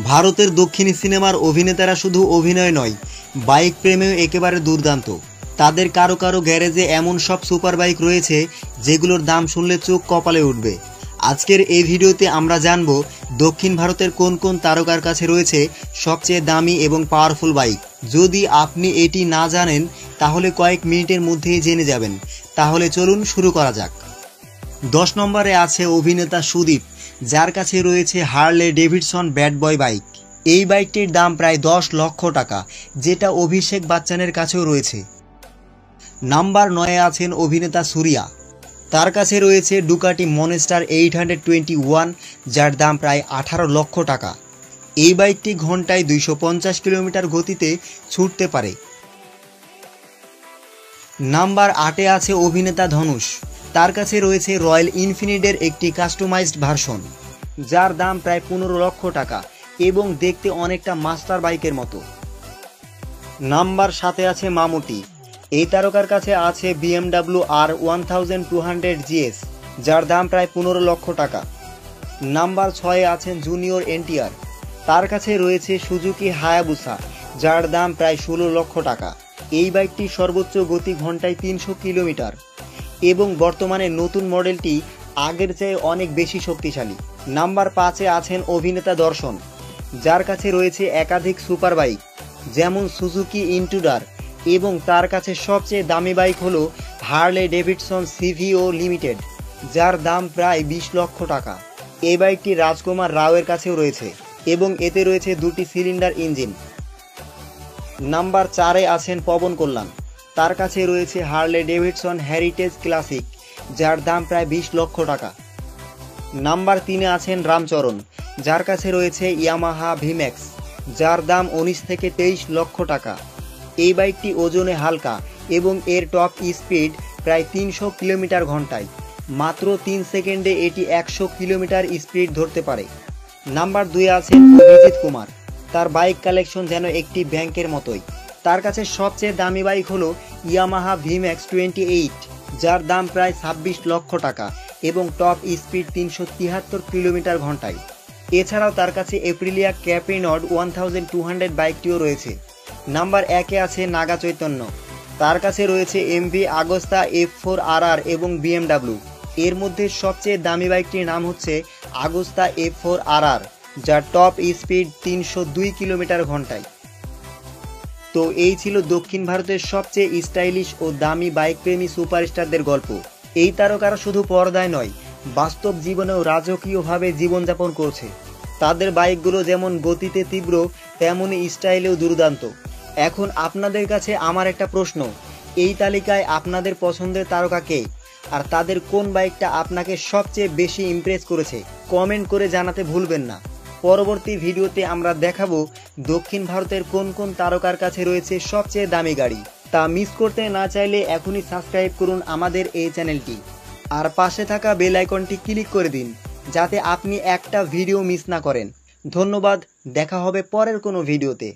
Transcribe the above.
ভারতের দক্ষিণী সিনেমার অভিনেতারা শুধু অভিনয় নয়, বাইক প্রেমেও একেবারে দুর্দান্ত। তাদের কারো কারো গ্যারেজে এমন সব সুপার বাইক রয়েছে যেগুলোর দাম শুনলে চোখ কপালে উঠবে। আজকের এই ভিডিওতে আমরা জানব দক্ষিণ ভারতের কোন কোন তারকার কাছে রয়েছে সবচেয়ে দামি এবং পাওয়ারফুল বাইক। যদি আপনি এটি না জানেন তাহলে কয়েক মিনিটের মধ্যেই জেনে যাবেন। তাহলে চলুন শুরু করা যাক। 10 নম্বরে আছে অভিনেতা সুদীপ, যার কাছে রয়েছে Harley Davidson bad boy bike. এই বাইকটির দাম প্রায় 10 লক্ষ টাকা, যেটা অভিষেক বচ্চনের কাছেও রয়েছে। নাম্বার 9-এ আছেন অভিনেতা সূর্যা, তার কাছে রয়েছে ডুকাটি মনস্টার 821, যার দাম প্রায় 18 লক্ষ টাকা। এই বাইকটি ঘন্টায় 250 কিলোমিটার গতিতে ছুটতে পারে। নাম্বার 8-এ আছে অভিনেতা ধনুষ, তার কাছে রয়েছে রয়্যাল এনফিল্ডের একটি কাস্টমাইজড ভার্সন, যার দাম প্রায় 15 লক্ষ টাকা এবং দেখতে অনেকটা মাস্টার বাইকের মতো। নাম্বার 7-এ আছে মামুটি, এই তারকার কাছে আছে BMW R1200 GS, যার দাম প্রায় 15 লক্ষ টাকা। নাম্বার 6-এ আছেন জুনিয়র NTR, তার কাছে রয়েছে সুজুকি হায়াবুসা, যার দাম প্রায় 16 লক্ষ টাকা। এই বাইকটির সর্বোচ্চ গতি ঘন্টায় 300 কিলোমিটার এবং বর্তমানে নতুন মডেলটি আগের চেয়ে অনেক বেশি শক্তিশালী। নাম্বার 5-এ আছেন অভিনেতা দর্শন, যার কাছে রয়েছে একাধিক সুপার বাইক যেমন সুজুকি ইন্ট্রুডার, এবং তার কাছে সবচেয়ে দামি বাইক হলো হার্লে ডেভিডসন CVO লিমিটেড, যার দাম প্রায় 20 লক্ষ টাকা। এই বাইকটি রাজকুমার রাওয়ের কাছেও রয়েছে এবং এতে রয়েছে 2টি সিলিন্ডার ইঞ্জিন। নাম্বার 4-এ আছেন পবন কল্যাণ, তার কাছে রয়েছে হার্লে ডেভিডসন হেরিটেজ ক্লাসিক, যার দাম প্রায় 20 লক্ষ টাকা। নাম্বার 3-এ আছেন রামচরণ, যার কাছে রয়েছে ইয়ামাহা ভিম্যাক্স, যার দাম 19 থেকে 23 লক্ষ টাকা। এই বাইকটি ওজনে হালকা এবং এর টপ স্পিড প্রায় 300 কিলোমিটার ঘন্টায়। মাত্র 3 সেকেন্ডে এটি 100 কিলোমিটার স্পিড ধরতে পারে। নাম্বার 2-এ আছেন অভিজিৎ কুমার, তার বাইক কালেকশন যেন একটি ব্যাংকের মতোই। তার কাছে সবচেয়ে দামি বাইক হলো ইয়ামাহা ভিম্যাক্স 28, যার দাম প্রায় 26 লক্ষ টাকা এবং টপ স্পিড 373 কিলোমিটার ঘন্টায়। এছাড়াও তার কাছে এপ্রিলিয়া ক্যাপেনড 1200 বাইকটিও রয়েছে। নাম্বার 1-এ আছে নাগা চৈতন্য, তার কাছে রয়েছে MV আগস্তা F4RR এবং BMW। এর মধ্যে সবচেয়ে দামি বাইকটির নাম হচ্ছে আগস্তা F4RR, যার টপ স্পিড 302 কিলোমিটার ঘন্টায়। তো এই ছিল দক্ষিণ ভারতের সবচেয়ে স্টাইলিশ ও দামি বাইক প্রেমী সুপারস্টারদের গল্প। এই তারকারা শুধু পর্দায় নয়, বাস্তব জীবনেও রাজকীয়ভাবে জীবনযাপন করছে। তাদের বাইকগুলো যেমন গতিতে তীব্র, তেমনই স্টাইলেও দুর্দান্ত। এখন আপনাদের কাছে আমার একটা প্রশ্ন, এই তালিকায় আপনাদের পছন্দের তারকা কে, আর তাদের কোন বাইকটা আপনাকে সবচেয়ে বেশি ইমপ্রেস করেছে? কমেন্ট করে জানাতে ভুলবেন না। পরবর্তী ভিডিওতে আমরা দেখাবো দক্ষিণ ভারতের কোন কোন তারকার কাছে রয়েছে সবচেয়ে দামি গাড়ি। তা মিস করতে না চাইলে এখনই সাবস্ক্রাইব করুন আমাদের এই চ্যানেলটি, আর পাশে থাকা বেল আইকনটি ক্লিক করে দিন যাতে আপনি একটা ভিডিও মিস না করেন। ধন্যবাদ, দেখা হবে পরের কোনো ভিডিওতে।